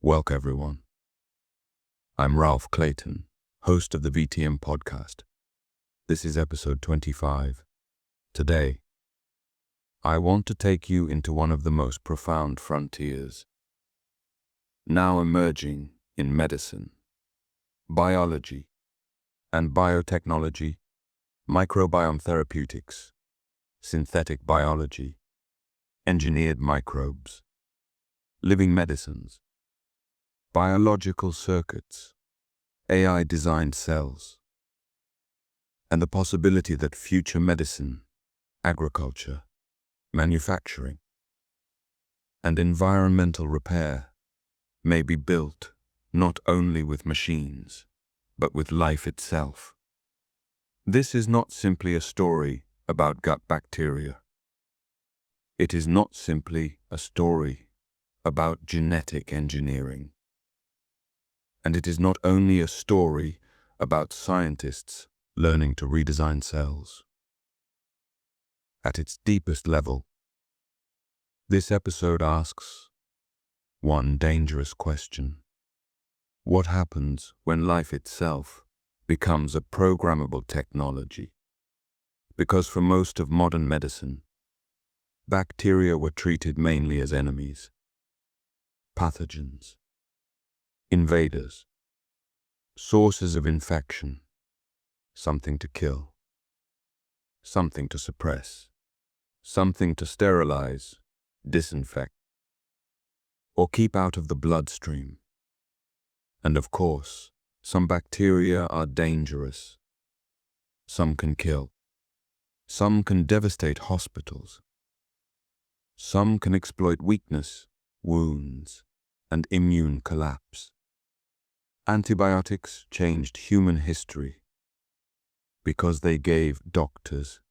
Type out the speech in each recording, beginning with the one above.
Welcome everyone. I'm Ralph Clayton, host of the VTM Podcast. This is episode 25. Today, I want to take you into one of the most profound frontiers now emerging in medicine, biology, and biotechnology, microbiome therapeutics, synthetic biology, engineered microbes, living medicines, biological circuits, AI-designed cells, and the possibility that future medicine, agriculture, manufacturing, and environmental repair may be built not only with machines, but with life itself. This is not simply a story about gut bacteria. It is not simply a story about genetic engineering. And it is not only a story about scientists learning to redesign cells. At its deepest level, this episode asks one dangerous question. What happens when life itself becomes a programmable technology? Because for most of modern medicine, bacteria were treated mainly as enemies, pathogens, invaders, sources of infection, something to kill, something to suppress, something to sterilize, disinfect, or keep out of the bloodstream. And of course, some bacteria are dangerous. Some can kill. Some can devastate hospitals. Some can exploit weakness, wounds, and immune collapse. Antibiotics changed human history because they gave doctors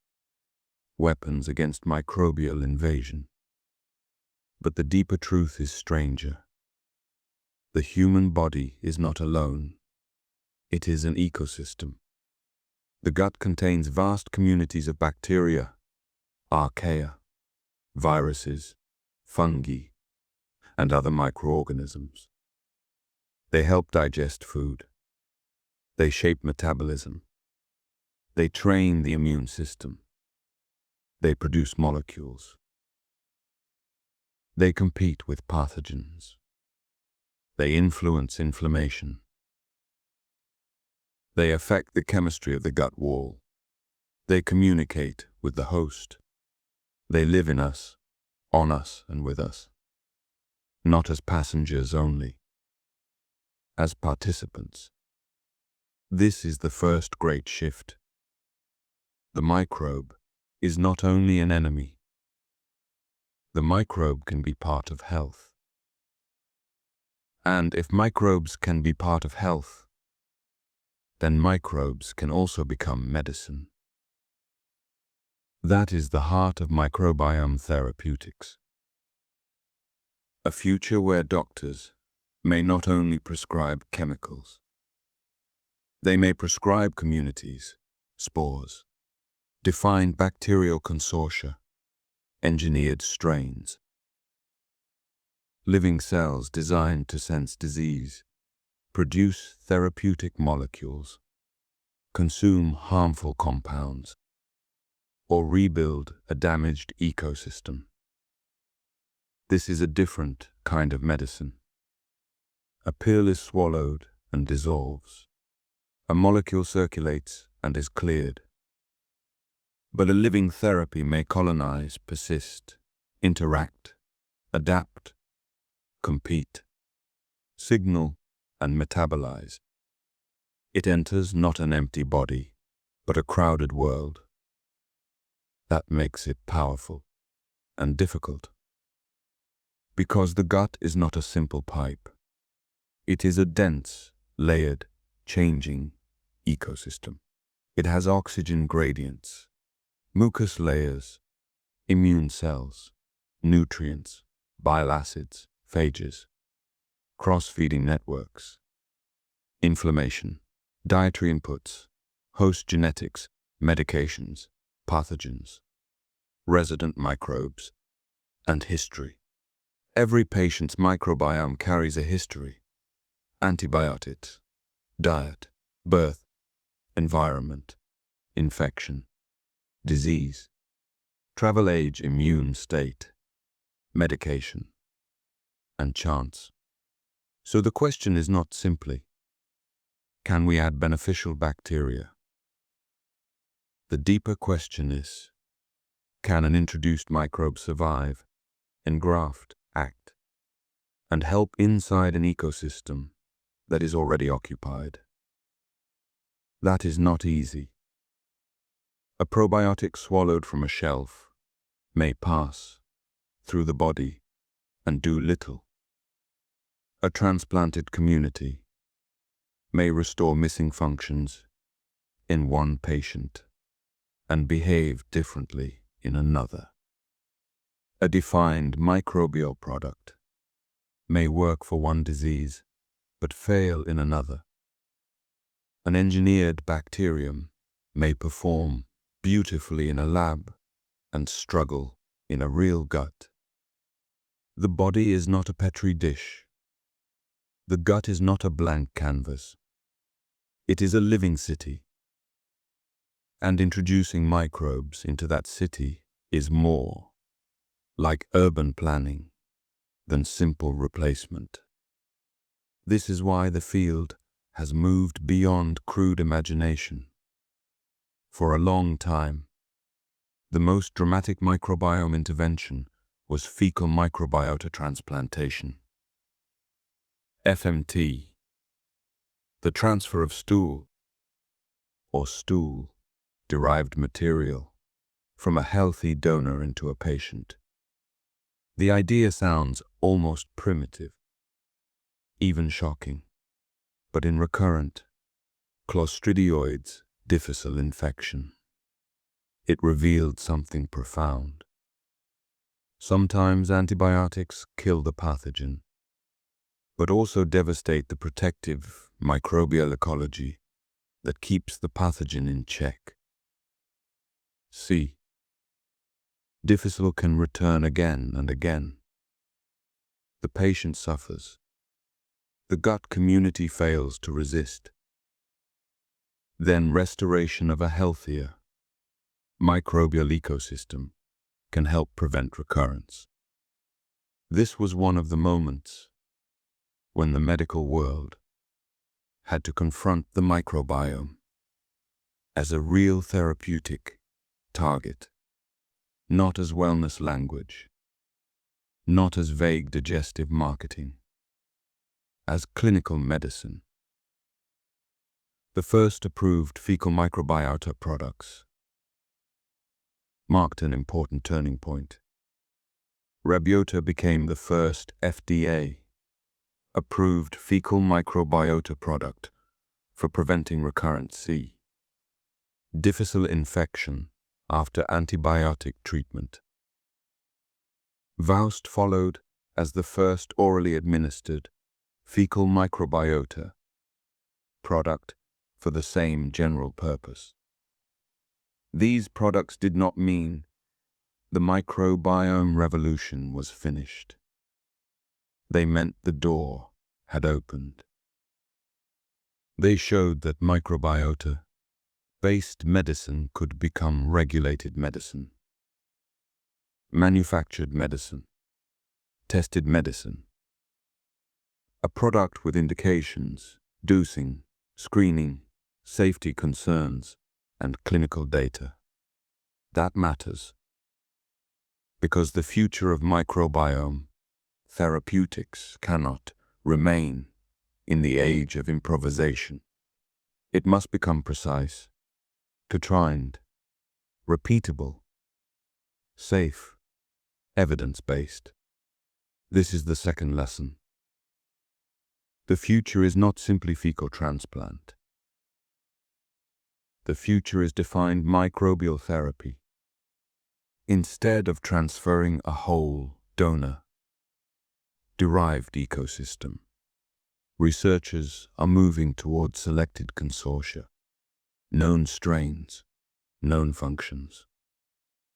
weapons against microbial invasion. But the deeper truth is stranger. The human body is not alone. It is an ecosystem. The gut contains vast communities of bacteria, archaea, viruses, fungi, and other microorganisms. They help digest food. They shape metabolism. They train the immune system. They produce molecules. They compete with pathogens. They influence inflammation. They affect the chemistry of the gut wall. They communicate with the host. They live in us, on us, and with us. Not as passengers only, as participants. This is the first great shift. The microbe is not only an enemy. The microbe can be part of health. And if microbes can be part of health, then microbes can also become medicine. That is the heart of microbiome therapeutics. A future where doctors may not only prescribe chemicals. They may prescribe communities, spores, defined bacterial consortia, engineered strains, living cells designed to sense disease, produce therapeutic molecules, consume harmful compounds, or rebuild a damaged ecosystem. This is a different kind of medicine. A pill is swallowed and dissolves. A molecule circulates and is cleared. But a living therapy may colonize, persist, interact, adapt, compete, signal, and metabolize. It enters not an empty body, but a crowded world. That makes it powerful and difficult. Because the gut is not a simple pipe. It is a dense, layered, changing ecosystem. It has oxygen gradients, mucus layers, immune cells, nutrients, bile acids, phages, cross-feeding networks, inflammation, dietary inputs, host genetics, medications, pathogens, resident microbes, and history. Every patient's microbiome carries a history: antibiotics, diet, birth, environment, infection, disease, travel age, immune state, medication, and chance. So the question is not simply, can we add beneficial bacteria? The deeper question is, can an introduced microbe survive, engraft, act, and help inside an ecosystem that is already occupied? That is not easy. A probiotic swallowed from a shelf may pass through the body and do little. A transplanted community may restore missing functions in one patient and behave differently in another. A defined microbial product may work for one disease but fail in another. An engineered bacterium may perform beautifully in a lab and struggle in a real gut. The body is not a petri dish. The gut is not a blank canvas. It is a living city. And introducing microbes into that city is more like urban planning than simple replacement. This is why the field has moved beyond crude imagination. For a long time, the most dramatic microbiome intervention was fecal microbiota transplantation. FMT, the transfer of stool or stool-derived material from a healthy donor into a patient. The idea sounds almost primitive, even shocking, but in recurrent Clostridioids difficile infection, it revealed something profound. Sometimes antibiotics kill the pathogen, but also devastate the protective microbial ecology that keeps the pathogen in check. C. Difficile can return again and again. The patient suffers. The gut community fails to resist. Then restoration of a healthier microbial ecosystem can help prevent recurrence. This was one of the moments when the medical world had to confront the microbiome as a real therapeutic target, not as wellness language, not as vague digestive marketing, as clinical medicine. The first approved fecal microbiota products marked an important turning point. Rebiota became the first FDA-approved fecal microbiota product for preventing recurrent C. difficile infection after antibiotic treatment. Vowst followed as the first orally administered fecal microbiota product for the same general purpose. These products did not mean the microbiome revolution was finished. They meant the door had opened. They showed that microbiota-based medicine could become regulated medicine, manufactured medicine, tested medicine, a product with indications, dosing, screening, safety concerns, and clinical data. That matters, because the future of microbiome therapeutics cannot remain in the age of improvisation. It must become precise, controlled, repeatable, safe, evidence-based. This is the second lesson. The future is not simply fecal transplant. The future is defined microbial therapy. Instead of transferring a whole donor-derived ecosystem, researchers are moving towards selected consortia, known strains, known functions,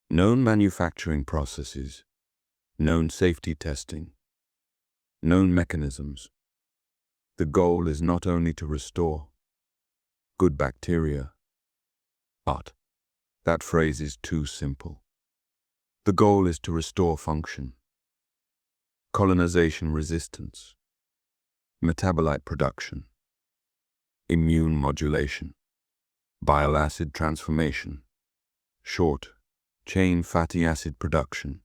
known manufacturing processes, known safety testing, known mechanisms. The goal is not only to restore good bacteria, but that phrase is too simple. The goal is to restore function, colonization resistance, metabolite production, immune modulation, bile acid transformation, short-chain fatty acid production,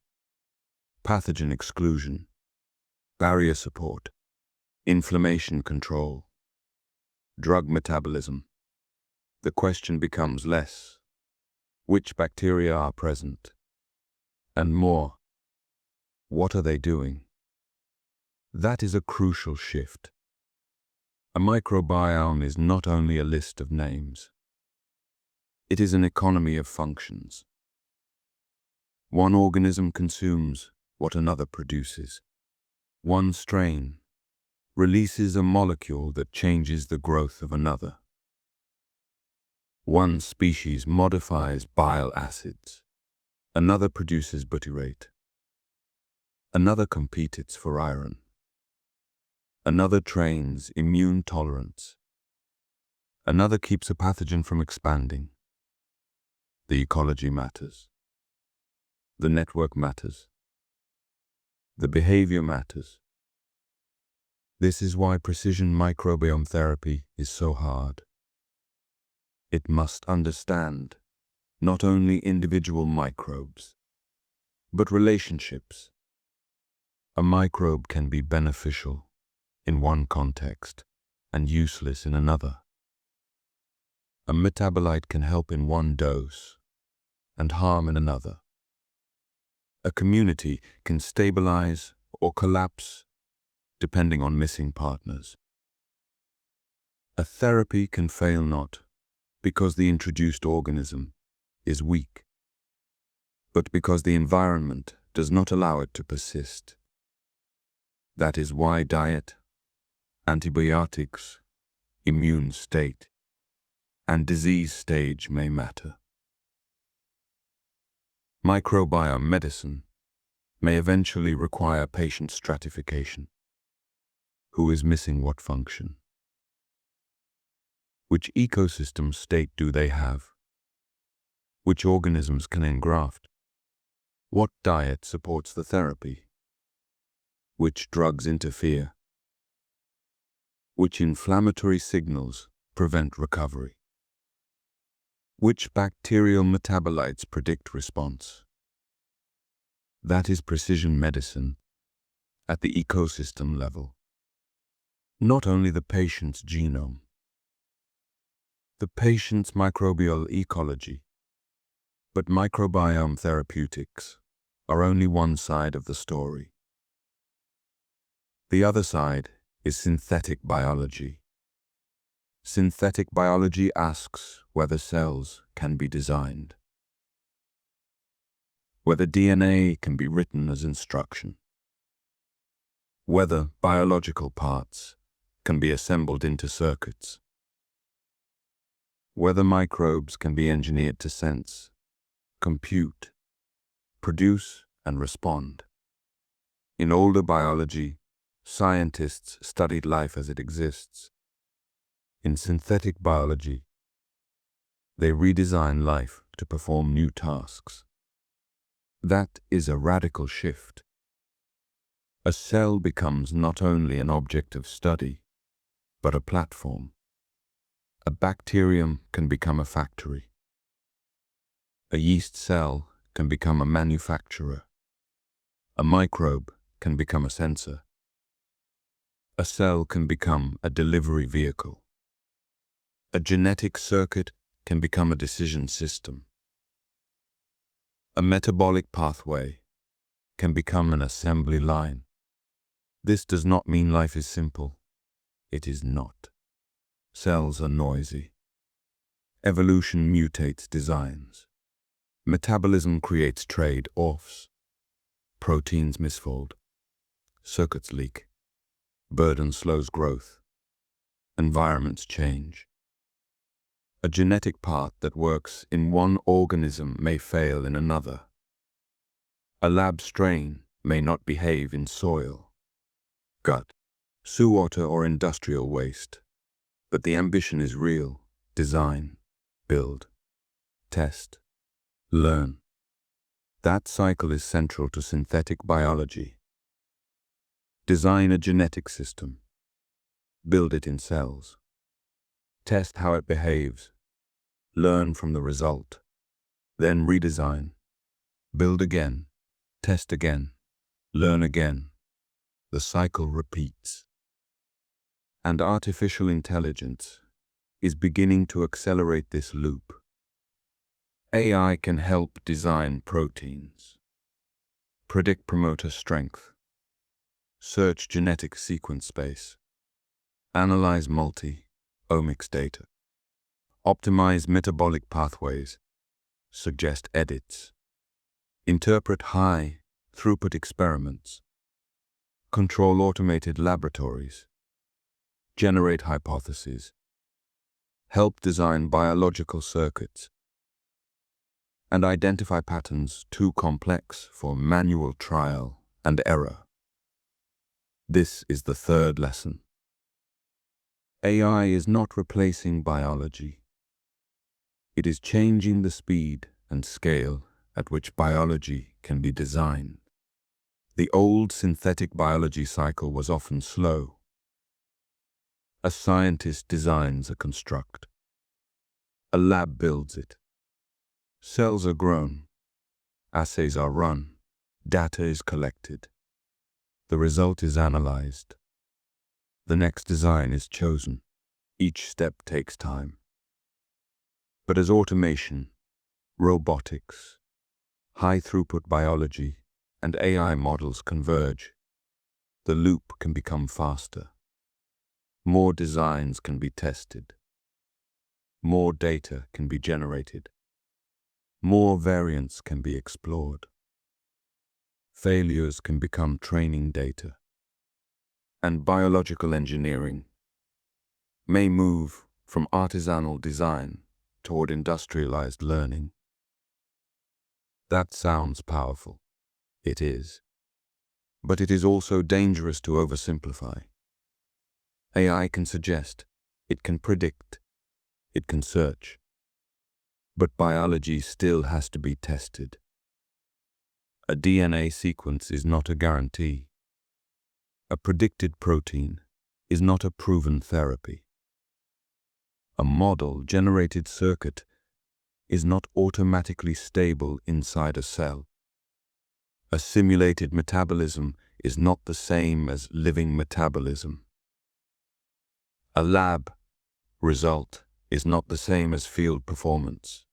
pathogen exclusion, barrier support, inflammation control, drug metabolism. The question becomes less which bacteria are present, and more, what are they doing? That is a crucial shift. A microbiome is not only a list of names. It is an economy of functions. One organism consumes what another produces. One strain releases a molecule that changes the growth of another. One species modifies bile acids. Another produces butyrate. Another competes for iron. Another trains immune tolerance. Another keeps a pathogen from expanding. The ecology matters. The network matters. The behavior matters. This is why precision microbiome therapy is so hard. It must understand not only individual microbes, but relationships. A microbe can be beneficial in one context and useless in another. A metabolite can help in one dose and harm in another. A community can stabilize or collapse depending on missing partners. A therapy can fail not because the introduced organism is weak, but because the environment does not allow it to persist. That is why diet, antibiotics, immune state, and disease stage may matter. Microbiome medicine may eventually require patient stratification. Who is missing what function? Which ecosystem state do they have? Which organisms can engraft? What diet supports the therapy? Which drugs interfere? Which inflammatory signals prevent recovery? Which bacterial metabolites predict response? That is precision medicine at the ecosystem level. Not only the patient's genome, the patient's microbial ecology, but microbiome therapeutics are only one side of the story. The other side is synthetic biology. Synthetic biology asks whether cells can be designed, whether DNA can be written as instruction, whether biological parts can be assembled into circuits, whether microbes can be engineered to sense, compute, produce, and respond. In older biology, scientists studied life as it exists. In synthetic biology, they redesign life to perform new tasks. That is a radical shift. A cell becomes not only an object of study, but a platform. A bacterium can become a factory. A yeast cell can become a manufacturer. A microbe can become a sensor. A cell can become a delivery vehicle. A genetic circuit can become a decision system. A metabolic pathway can become an assembly line. This does not mean life is simple. It is not. Cells are noisy. Evolution mutates designs. Metabolism creates trade-offs. Proteins misfold. Circuits leak. Burden slows growth. Environments change. A genetic part that works in one organism may fail in another. A lab strain may not behave in soil. gut, seawater, or industrial waste. But the ambition is real. Design, build, test, learn. That cycle is central to synthetic biology. Design a genetic system. Build it in cells. Test how it behaves. Learn from the result. Then redesign. Build again. Test again. Learn again. The cycle repeats. And artificial intelligence is beginning to accelerate this loop. AI can help design proteins, predict promoter strength, search genetic sequence space, analyze multi-omics data, optimize metabolic pathways, suggest edits, interpret high-throughput experiments, control automated laboratories, generate hypotheses, help design biological circuits, and identify patterns too complex for manual trial and error. This is the third lesson. AI is not replacing biology. It is changing the speed and scale at which biology can be designed. The old synthetic biology cycle was often slow. A scientist designs a construct. A lab builds it. Cells are grown. Assays are run. Data is collected. The result is analyzed. The next design is chosen. Each step takes time. But as automation, robotics, high-throughput biology, and AI models converge, the loop can become faster. More designs can be tested. More data can be generated. More variants can be explored. Failures can become training data. And biological engineering may move from artisanal design toward industrialized learning. That sounds powerful. It is. But it is also dangerous to oversimplify. AI can suggest, it can predict, it can search. But biology still has to be tested. A DNA sequence is not a guarantee. A predicted protein is not a proven therapy. A model-generated circuit is not automatically stable inside a cell. A simulated metabolism is not the same as living metabolism. A lab result is not the same as field performance.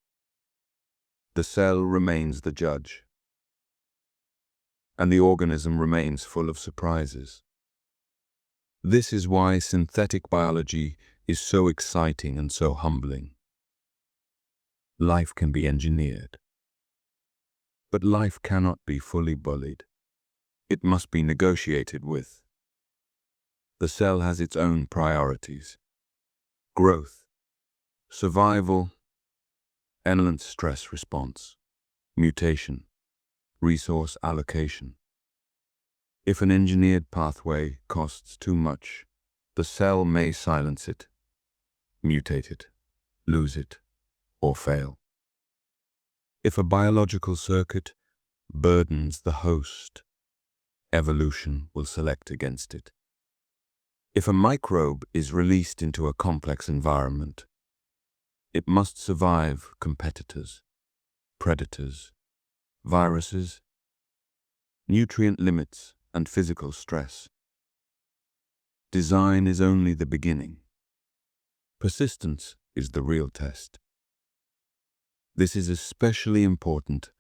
The cell remains the judge, and the organism remains full of surprises. This is why synthetic biology is so exciting and so humbling. Life can be engineered, but life cannot be fully bullied. It must be negotiated with. The cell has its own priorities: growth, survival, endless stress response, mutation, resource allocation. If an engineered pathway costs too much, the cell may silence it, mutate it, lose it, or fail. If a biological circuit burdens the host, evolution will select against it. If a microbe is released into a complex environment, it must survive competitors, predators, viruses, nutrient limits, and physical stress. Design is only the beginning. Persistence is the real test. This is especially important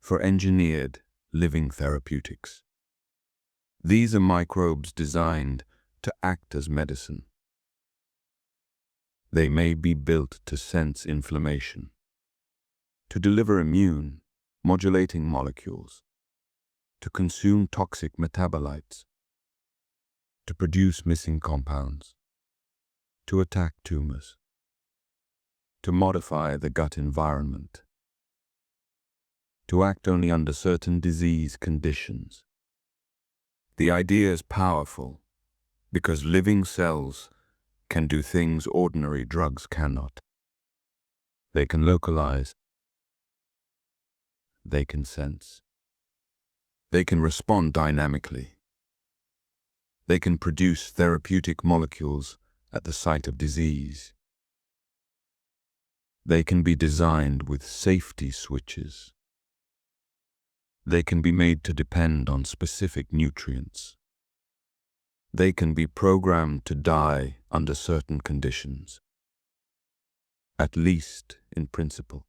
for engineered living therapeutics. These are microbes designed to act as medicine. They may be built to sense inflammation, to deliver immune modulating molecules, to consume toxic metabolites, to produce missing compounds, to attack tumors, to modify the gut environment, to act only under certain disease conditions. The idea is powerful because living cells can do things ordinary drugs cannot. They can localize, they can sense, they can respond dynamically, they can produce therapeutic molecules at the site of disease. They can be designed with safety switches. They can be made to depend on specific nutrients. They can be programmed to die under certain conditions, at least in principle.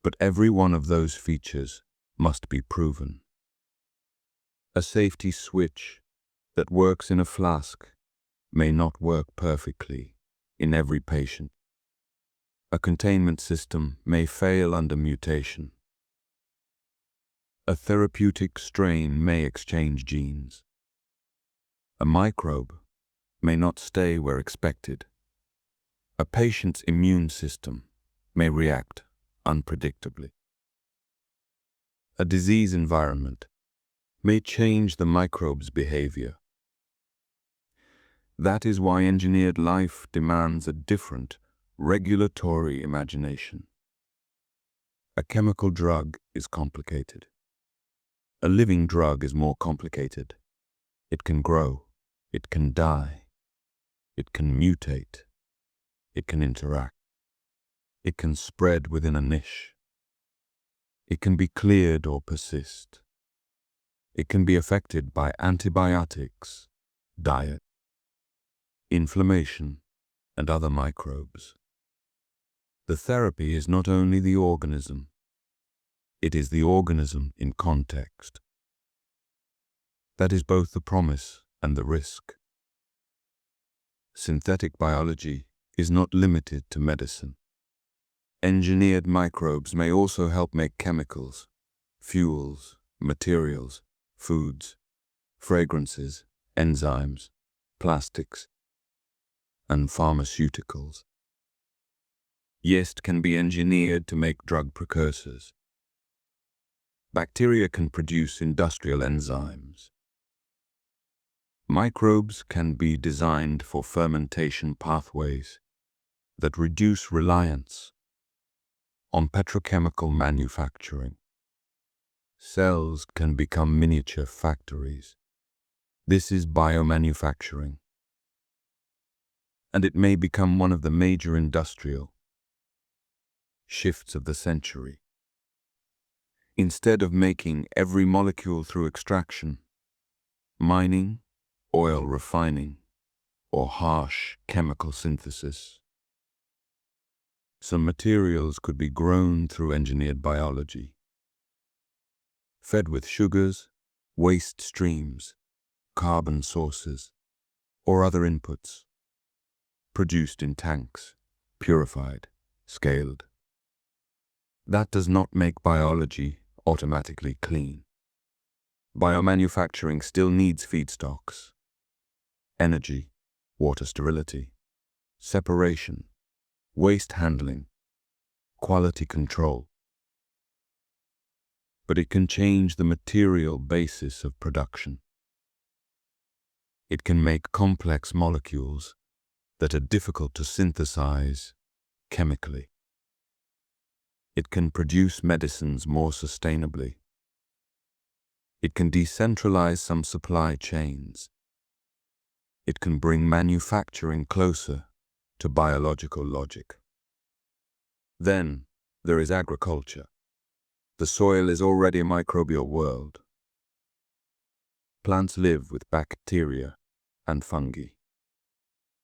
But every one of those features must be proven. A safety switch that works in a flask may not work perfectly in every patient. A containment system may fail under mutation. A therapeutic strain may exchange genes. A microbe may not stay where expected. A patient's immune system may react unpredictably. A disease environment may change the microbe's behavior. That is why engineered life demands a different regulatory imagination. A chemical drug is complicated. A living drug is more complicated. It can grow, it can die, it can mutate, it can interact, it can spread within a niche, it can be cleared or persist, it can be affected by antibiotics, diet, inflammation, and other microbes. The therapy is not only the organism, it is the organism in context. That is both the promise and the risk. Synthetic biology is not limited to medicine. Engineered microbes may also help make chemicals, fuels, materials, foods, fragrances, enzymes, plastics, and pharmaceuticals. Yeast can be engineered to make drug precursors. Bacteria can produce industrial enzymes. Microbes can be designed for fermentation pathways that reduce reliance on petrochemical manufacturing. Cells can become miniature factories. This is biomanufacturing, and it may become one of the major industrial shifts of the century. Instead of making every molecule through extraction, mining, oil refining, or harsh chemical synthesis, some materials could be grown through engineered biology, fed with sugars, waste streams, carbon sources, or other inputs, produced in tanks, purified, scaled. That does not make biology automatically clean. Biomanufacturing still needs feedstocks, energy, water sterility, separation, waste handling, quality control. But it can change the material basis of production. It can make complex molecules that are difficult to synthesize chemically. It can produce medicines more sustainably. It can decentralize some supply chains. It can bring manufacturing closer to biological logic. Then there is agriculture. The soil is already a microbial world. Plants live with bacteria and fungi.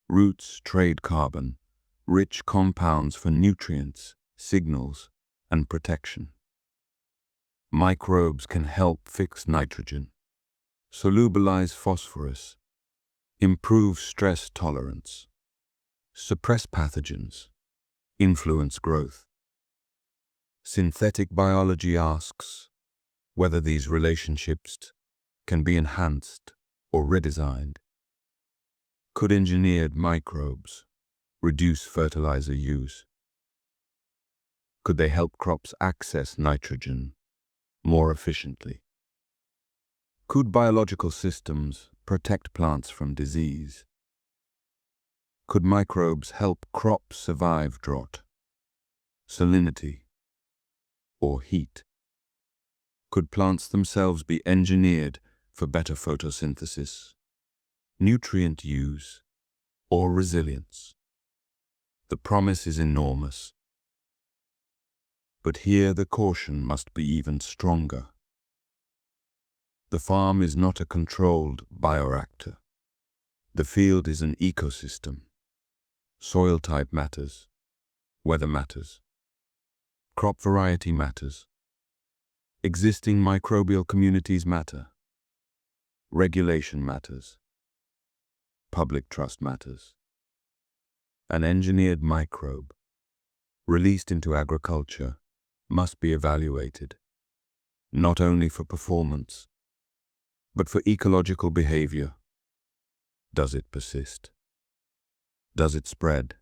Roots trade carbon, rich compounds for nutrients, signals, and protection. Microbes can help fix nitrogen, solubilize phosphorus, improve stress tolerance, suppress pathogens, influence growth. Synthetic biology asks whether these relationships can be enhanced or redesigned. Could engineered microbes reduce fertilizer use? Could they help crops access nitrogen more efficiently? Could biological systems protect plants from disease? Could microbes help crops survive drought, salinity, or heat? Could plants themselves be engineered for better photosynthesis, nutrient use, or resilience? The promise is enormous. But here the caution must be even stronger. The farm is not a controlled bioreactor. The field is an ecosystem. Soil type matters. Weather matters. Crop variety matters. Existing microbial communities matter. Regulation matters. Public trust matters. An engineered microbe, released into agriculture, must be evaluated, not only for performance, but for ecological behavior. Does it persist? Does it spread?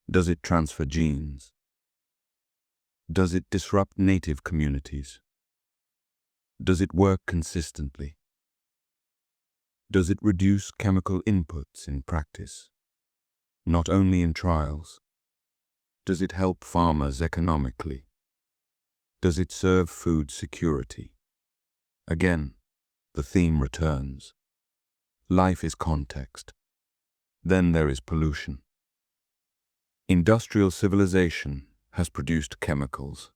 Does it transfer genes? Does it disrupt native communities? Does it work consistently? Does it reduce chemical inputs in practice, not only in trials? Does it help farmers economically? Does it serve food security? Again, the theme returns. Life is context. Then there is pollution. Industrial civilization has produced chemicals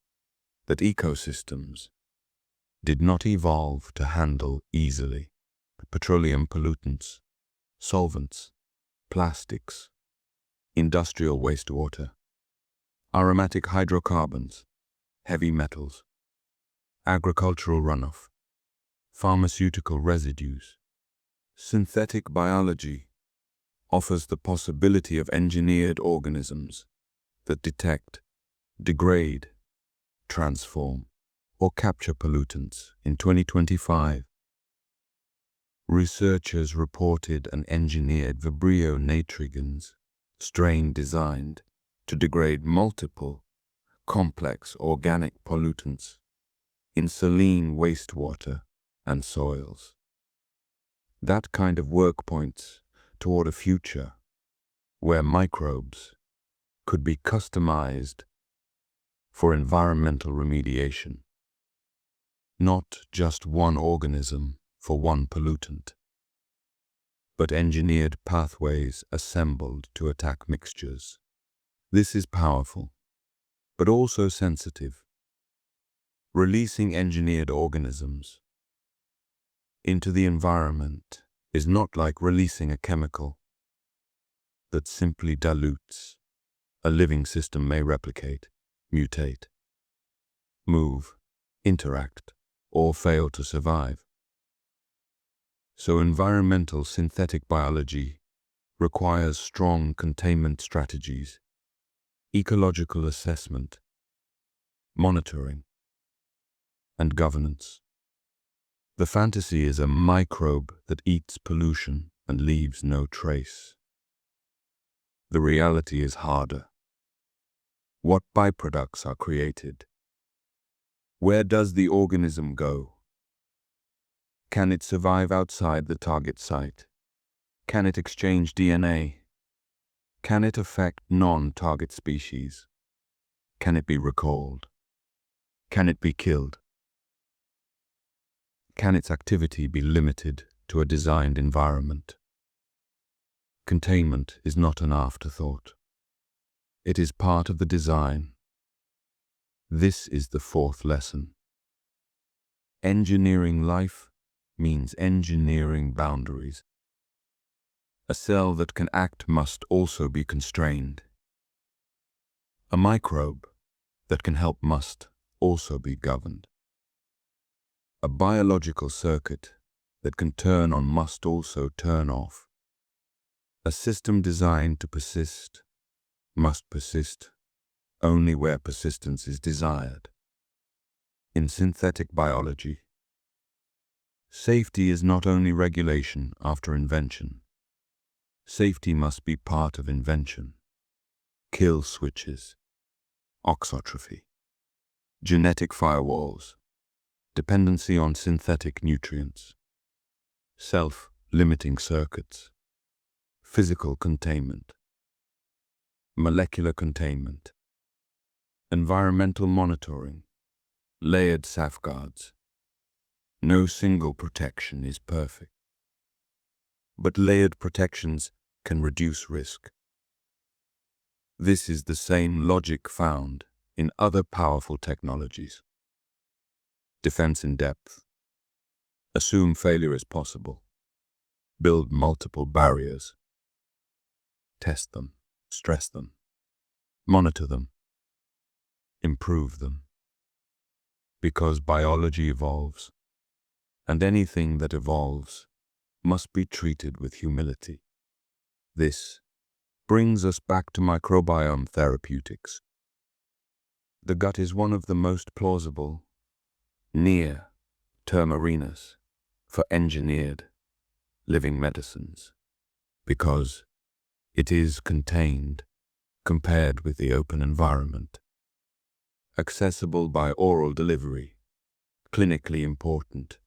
that ecosystems did not evolve to handle easily. Petroleum pollutants, solvents, plastics, industrial wastewater, aromatic hydrocarbons, heavy metals, agricultural runoff, pharmaceutical residues. Synthetic biology offers the possibility of engineered organisms that detect, degrade, transform, or capture pollutants. In 2025, researchers reported an engineered Vibrio nitrans strain designed to degrade multiple complex organic pollutants in saline wastewater and soils. That kind of work points toward a future where microbes could be customized for environmental remediation, not just one organism for one pollutant, but engineered pathways assembled to attack mixtures. This is powerful, but also sensitive. Releasing engineered organisms into the environment is not like releasing a chemical that simply dilutes. A living system may replicate, mutate, move, interact, or fail to survive. So environmental synthetic biology requires strong containment strategies, ecological assessment, monitoring, and governance. The fantasy is a microbe that eats pollution and leaves no trace. The reality is harder. What byproducts are created? Where does the organism go? Can it survive outside the target site? Can it exchange DNA? Can it affect non-target species? Can it be recalled? Can it be killed? Can its activity be limited to a designed environment? Containment is not an afterthought. It is part of the design. This is the fourth lesson. Engineering life means engineering boundaries. A cell that can act must also be constrained. A microbe that can help must also be governed. A biological circuit that can turn on must also turn off. A system designed to persist must persist only where persistence is desired. In synthetic biology, safety is not only regulation after invention. Safety must be part of invention. Kill switches, auxotrophy, genetic firewalls, dependency on synthetic nutrients. self-limiting circuits, physical containment, molecular containment, environmental monitoring, layered safeguards. No single protection is perfect, but layered protections can reduce risk. This is the same logic found in other powerful technologies. Defense in depth. Assume failure is possible. Build multiple barriers. Test them, stress them, monitor them, improve them. Because biology evolves, and anything that evolves must be treated with humility. This brings us back to microbiome therapeutics. The gut is one of the most plausible, near-term arenas for engineered living medicines, because it is contained compared with the open environment, accessible by oral delivery, clinically important,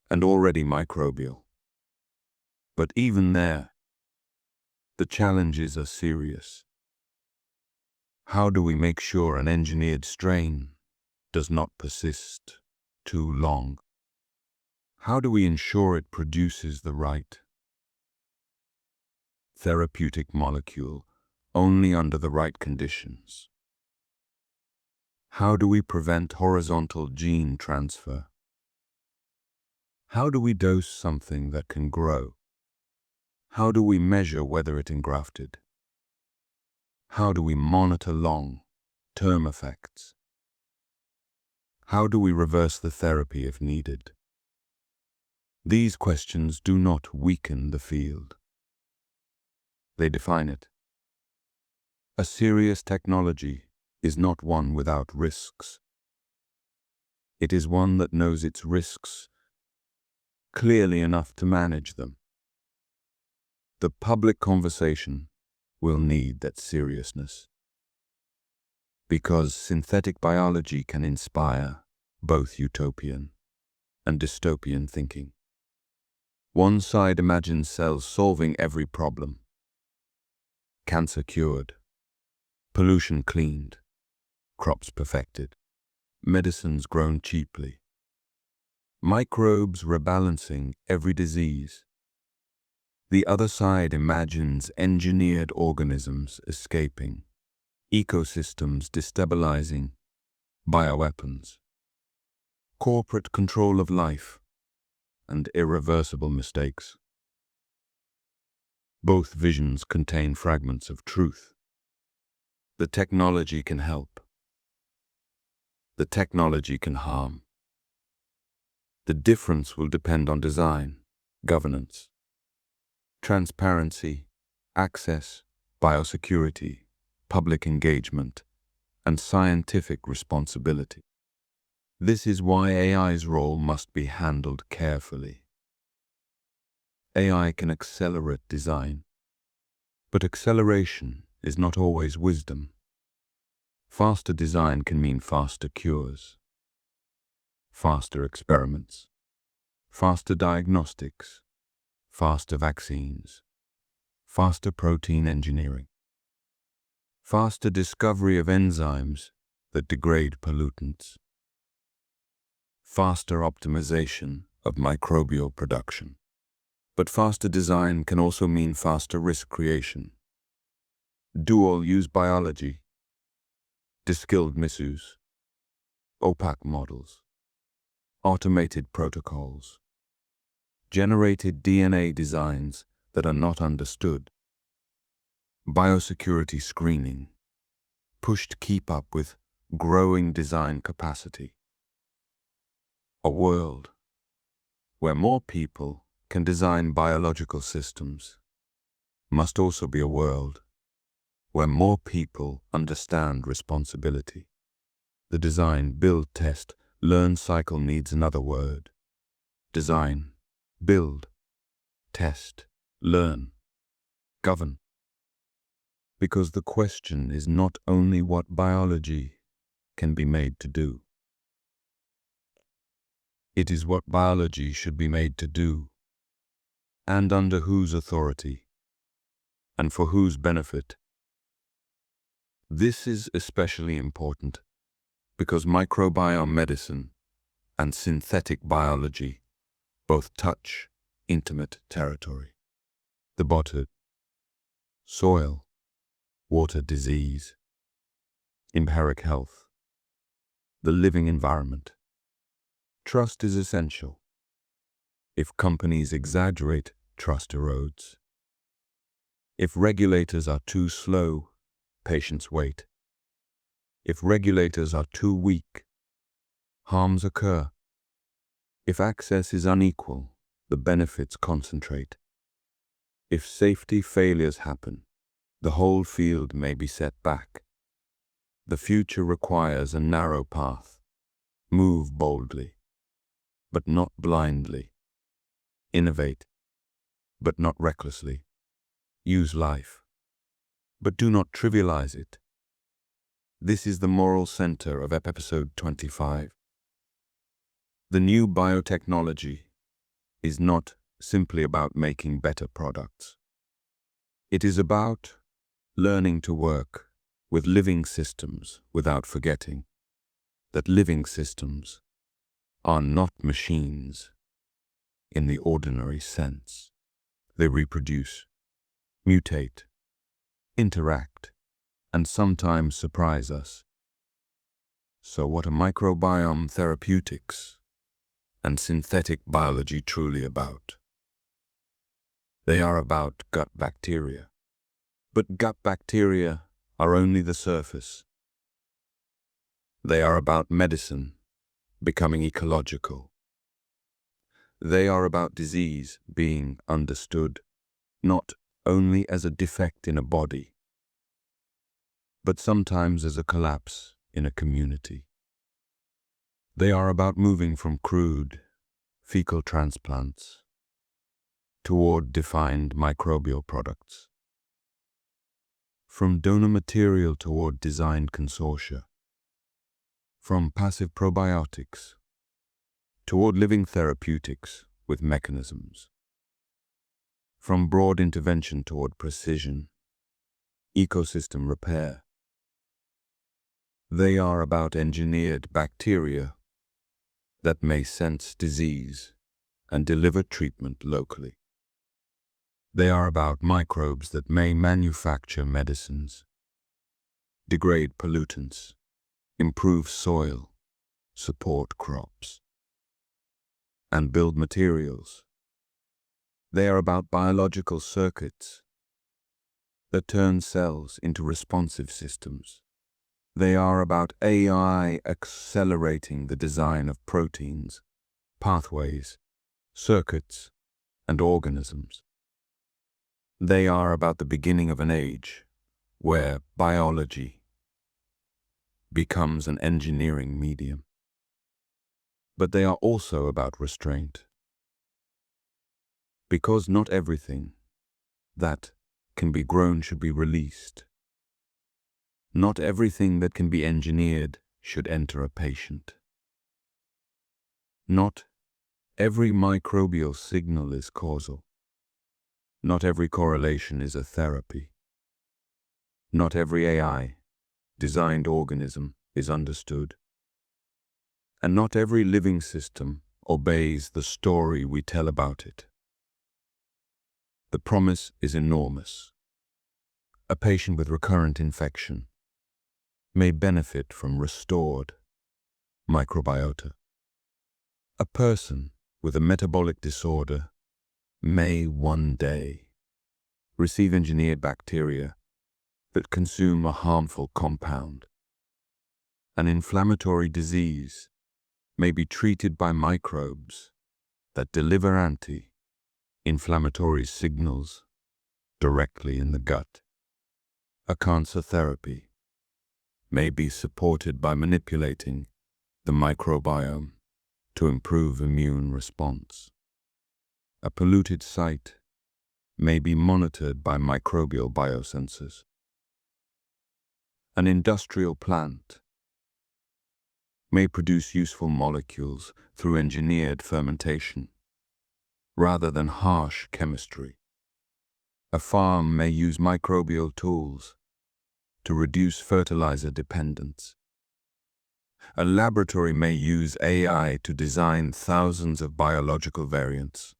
and already microbial. But even there, the challenges are serious. How do we make sure an engineered strain does not persist too long? How do we ensure it produces the right therapeutic molecule only under the right conditions? How do we prevent horizontal gene transfer? How do we dose something that can grow? How do we measure whether it engrafted? How do we monitor long-term effects? How do we reverse the therapy if needed? These questions do not weaken the field. They define it. A serious technology is not one without risks. It is one that knows its risks clearly enough to manage them. The public conversation will need that seriousness, because synthetic biology can inspire both utopian and dystopian thinking. One side imagines cells solving every problem, cancer cured, pollution cleaned, crops perfected, medicines grown cheaply, microbes rebalancing every disease. The other side imagines engineered organisms escaping, ecosystems destabilizing, bioweapons, corporate control of life, and irreversible mistakes. Both visions contain fragments of truth. The technology can help. The technology can harm. The difference will depend on design, governance, transparency, access, biosecurity, public engagement, and scientific responsibility. This is why AI's role must be handled carefully. AI can accelerate design, but acceleration is not always wisdom. Faster design can mean faster cures, faster experiments, faster diagnostics, faster vaccines, faster protein engineering, faster discovery of enzymes that degrade pollutants, faster optimization of microbial production. But faster design can also mean faster risk creation. Dual-use biology, deskilled misuse, opaque models, automated protocols, generated DNA designs that are not understood, biosecurity screening, pushed to keep up with growing design capacity. A world where more people can design biological systems must also be a world where more people understand responsibility. The design, build, test, learn cycle needs another word. Design, build, test, learn, govern. Because the question is not only what biology can be made to do. It is what biology should be made to do. and under whose authority, and for whose benefit. This is especially important because microbiome medicine and synthetic biology both touch intimate territory. The body, soil, water disease, empiric health, the living environment. Trust is essential. If companies exaggerate, trust erodes. If regulators are too slow, patients wait. If regulators are too weak, harms occur. If access is unequal, the benefits concentrate. If safety failures happen, the whole field may be set back. The future requires a narrow path. Move boldly, but not blindly. Innovate, but not recklessly. Use life, but do not trivialize it. This is the moral center of episode 25. The new biotechnology is not simply about making better products. It is about learning to work with living systems without forgetting that living systems are not machines in the ordinary sense. They reproduce, mutate, interact, and sometimes surprise us. So what are microbiome therapeutics and synthetic biology truly about? They are about gut bacteria. But gut bacteria are only the surface. They are about medicine becoming ecological. They are about disease being understood, not only as a defect in a body, but sometimes as a collapse in a community. They are about moving from crude, fecal transplants toward defined microbial products, from donor material toward designed consortia, from passive probiotics toward living therapeutics with mechanisms, from broad intervention toward precision, ecosystem repair. They are about engineered bacteria that may sense disease and deliver treatment locally. They are about microbes that may manufacture medicines, degrade pollutants, improve soil, support crops, and build materials. They are about biological circuits that turn cells into responsive systems. They are about AI accelerating the design of proteins, pathways, circuits, and organisms. They are about the beginning of an age where biology becomes an engineering medium. But they are also about restraint. Because not everything that can be grown should be released. Not everything that can be engineered should enter a patient. Not every microbial signal is causal. Not every correlation is a therapy. Not every AI-designed organism is understood. And not every living system obeys the story we tell about it. The promise is enormous. A patient with recurrent infection may benefit from restored microbiota. A person with a metabolic disorder may one day receive engineered bacteria that consume a harmful compound. An inflammatory disease may be treated by microbes that deliver anti-inflammatory signals directly in the gut. A cancer therapy may be supported by manipulating the microbiome to improve immune response. A polluted site may be monitored by microbial biosensors. An industrial plant may produce useful molecules through engineered fermentation. rather than harsh chemistry. A farm may use microbial tools to reduce fertilizer dependence. A laboratory may use AI to design thousands of biological variants,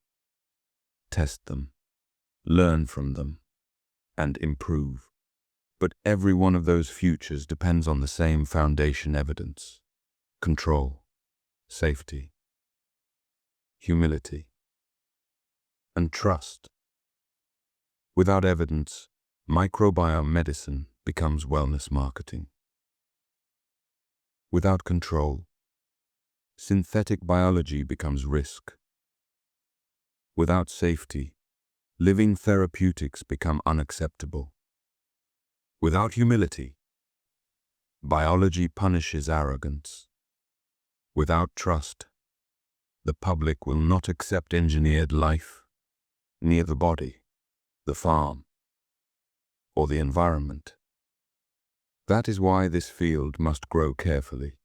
test them, learn from them, and improve. But every one of those futures depends on the same foundation evidence: control, safety, humility, and trust. Without evidence, microbiome medicine becomes wellness marketing. Without control, synthetic biology becomes risk. Without safety, living therapeutics become unacceptable. Without humility, biology punishes arrogance. Without trust, the public will not accept engineered life near the body, the farm, or the environment. That is why this field must grow carefully,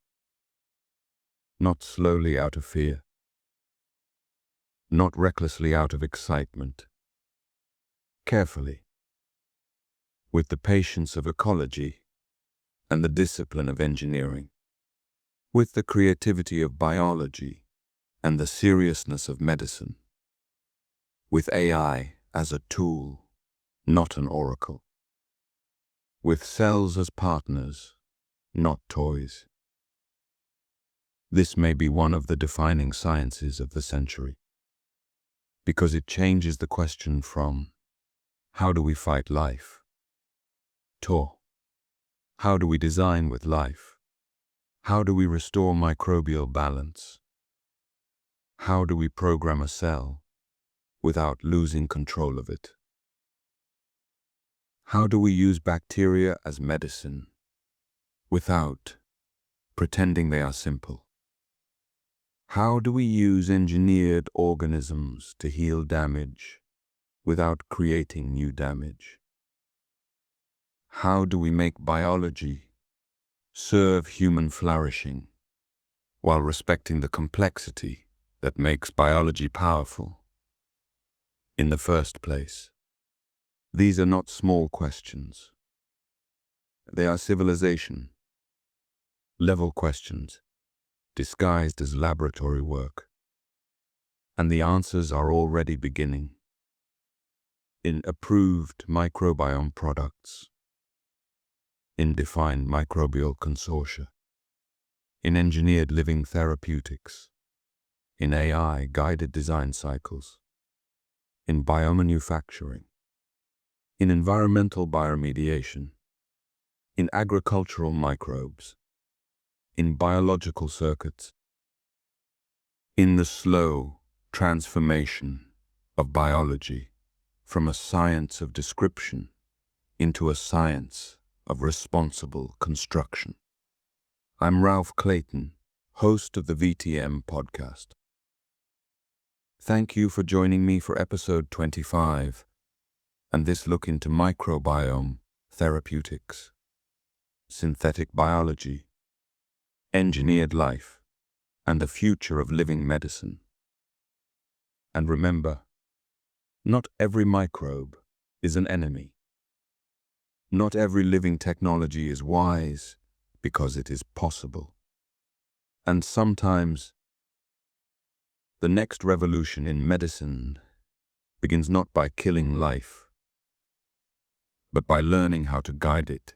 not slowly out of fear, not recklessly out of excitement, carefully, with the patience of ecology and the discipline of engineering, with the creativity of biology and the seriousness of medicine, with AI as a tool, not an oracle, with cells as partners, not toys. This may be one of the defining sciences of the century, because it changes the question from how do we fight life to how do we design with life? How do we restore microbial balance? How do we program a cell without losing control of it? How do we use bacteria as medicine without pretending they are simple? How do we use engineered organisms to heal damage without creating new damage? How do we make biology serve human flourishing while respecting the complexity that makes biology powerful in the first place? These are not small questions. They are civilization-level questions disguised as laboratory work. And the answers are already beginning in approved microbiome products, in defined microbial consortia, in engineered living therapeutics, in AI-guided design cycles, in biomanufacturing, in environmental bioremediation, in agricultural microbes, in biological circuits, in the slow transformation of biology from a science of description into a science of responsible construction. I'm Ralph Clayton, host of the VTM Podcast. Thank you for joining me for episode 25 and this look into microbiome therapeutics, synthetic biology, engineered life, and the future of living medicine. And remember, not every microbe is an enemy. Not every living technology is wise because it is possible. And sometimes, the next revolution in medicine begins not by killing life, but by learning how to guide it